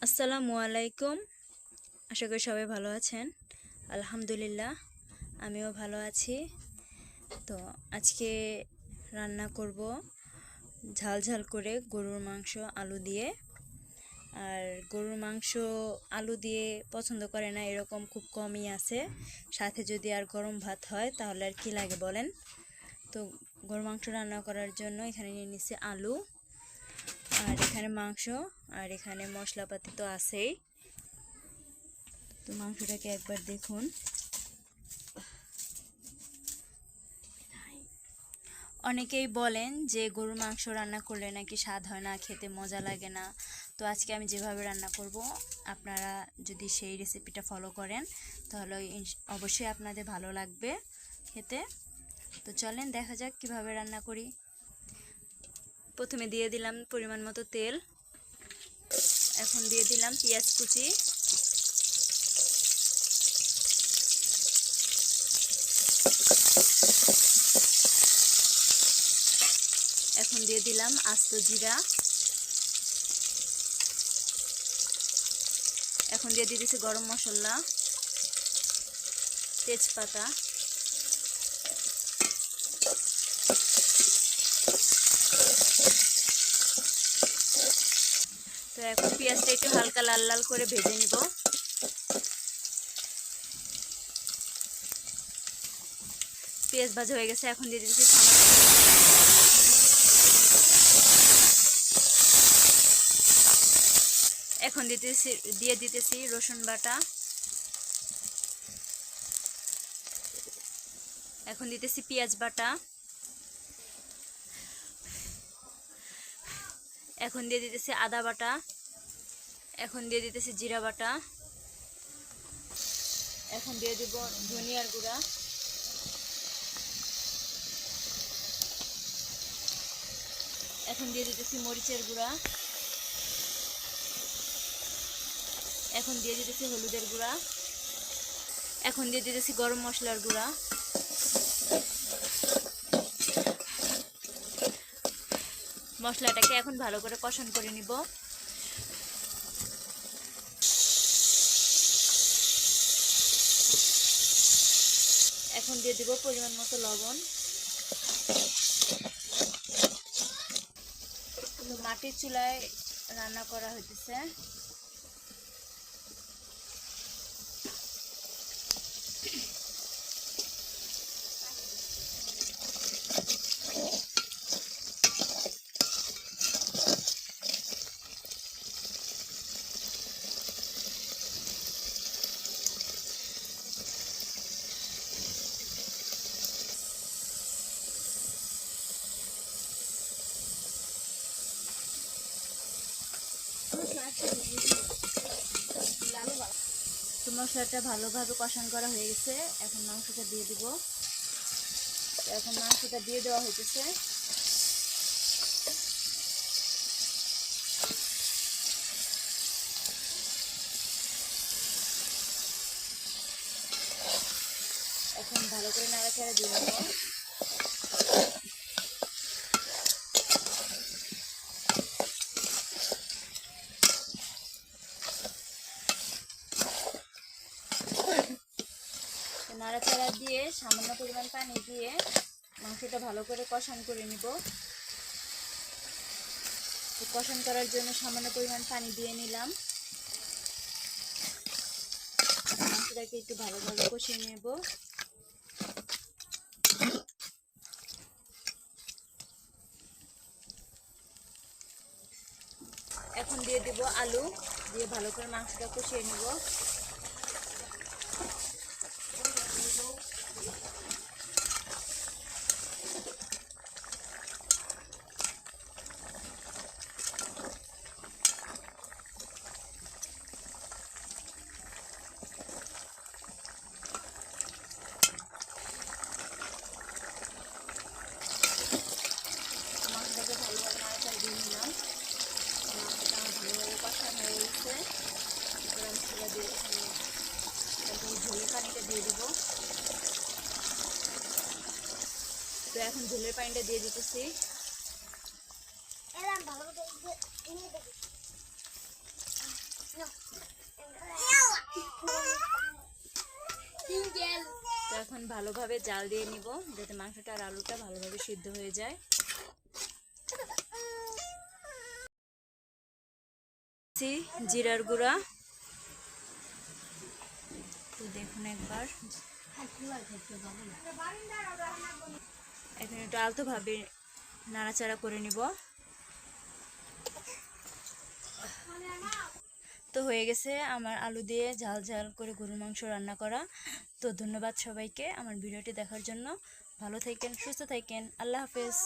আসসালামু আলাইকুম। আশা করি সবাই ভালো আছেন। আলহামদুলিল্লাহ, আমিও ভালো আছি। তো আজকে রান্না করব ঝাল ঝাল করে গরুর মাংস আলু দিয়ে। আর গরুর মাংস আলু দিয়ে পছন্দ করে না এরকম খুব কমই আছে। সাথে যদি আর গরম ভাত হয় তাহলে আর কি লাগে বলেন। তো গরুর মাংস রান্না করার জন্য এখানে নিয়ে নিচ্ছি আলু, আর এখানে মাংস, আর এখানে মশলাপাতি তো আছেই। তো মাংসটাকে একবার দেখুন। অনেকেই বলেন যে গরুর মাংস রান্না করলে নাকি স্বাদ হয় না, খেতে মজা লাগে না। তো আজকে আমি যেভাবে রান্না করব, আপনারা যদি সেই রেসিপিটা ফলো করেন তাহলে অবশ্যই আপনাদের ভালো লাগবে খেতে। তো চলেন দেখা যাক কিভাবে রান্না করি। প্রথমে দিয়ে দিলাম পরিমাণ মতো তেল, এখন দিয়ে দিলাম পেঁয়াজ কুচি, এখন দিয়ে দিলাম আস্ত জিরা, এখন দিয়ে দিতেছি গরম মশলা, তেজপাতা, তো এখন পেঁয়াজটা একটু হালকা লাল লাল করে ভেজে নিব। পেঁয়াজ ভাজা হয়ে গেছে, এখন দিয়ে দিতেছি এখন দিয়ে দিতেছি রসুন বাটা, এখন দিতেছি পেঁয়াজ বাটা, এখন দিয়ে দিতেছি আদা বাটা, এখন দিয়ে দিতেছি জিরা বাটা, এখন দিয়ে দিব ধনিয়ার গুঁড়া, এখন দিয়ে দিতেছি মরিচের গুঁড়া, এখন দিয়ে দিতেছি হলুদের গুঁড়া, এখন দিয়ে দিতেছি গরম মশলার গুঁড়া। মশলাটাকে এখন ভালো করে কষান করে নিব। এখন দিয়ে দিব পরিমাণ মতো লবণ। মাটির চুলায় রান্না করা হইতেছে। তো মশলাটা ভালোভাবে কষান করা হয়ে গেছে, এখন মাংসটা দিয়ে দিব। এখন মাংসটা দিয়ে দেওয়া হইতেছে। এখন ভালো করে নাড়াচাড়া দিয়ে নেব। নাড়াচাড়া দিয়ে সামান্য পরিমাণ পানি দিয়ে মাংসটা ভালো করে কষান করে নিব। কষান করার জন্য সামান্য পরিমাণ পানি দিয়ে নিলাম। মাংসটাকে একটু ভালোভাবে কষিয়ে নেব। এখন দিয়ে দিব আলু, দিয়ে ভালো করে মাংসটা কষিয়ে নেব। মাংসটাকে ভালোভাবে নাড়াচাড়া দিয়ে নিলাম। মাংসটা ভালোভাবে কষানো হয়ে গেছে। মশলা দিয়ে এখন ঝোলের পানিটা দিয়ে দিব। তো এখন ঝোলের পানিটা দিয়ে দিতেছি। তো এখন ভালোভাবে জাল দিয়ে নিব যাতে মাংসটা আর আলুটা ভালোভাবে সিদ্ধ হয়ে যায়। জিরার গুঁড়া, তো দেখুন একবার এখন একটু আলতোভাবে নাড়াচাড়া করে নিব। তো হয়ে গেছে আমার আলু দিয়ে ঝাল ঝাল করে গরুর মাংস রান্না করা। তো ধন্যবাদ সবাইকে আমার ভিডিওটি দেখার জন্য। ভালো থাকেন, সুস্থ থাকেন, আল্লাহ হাফেজ।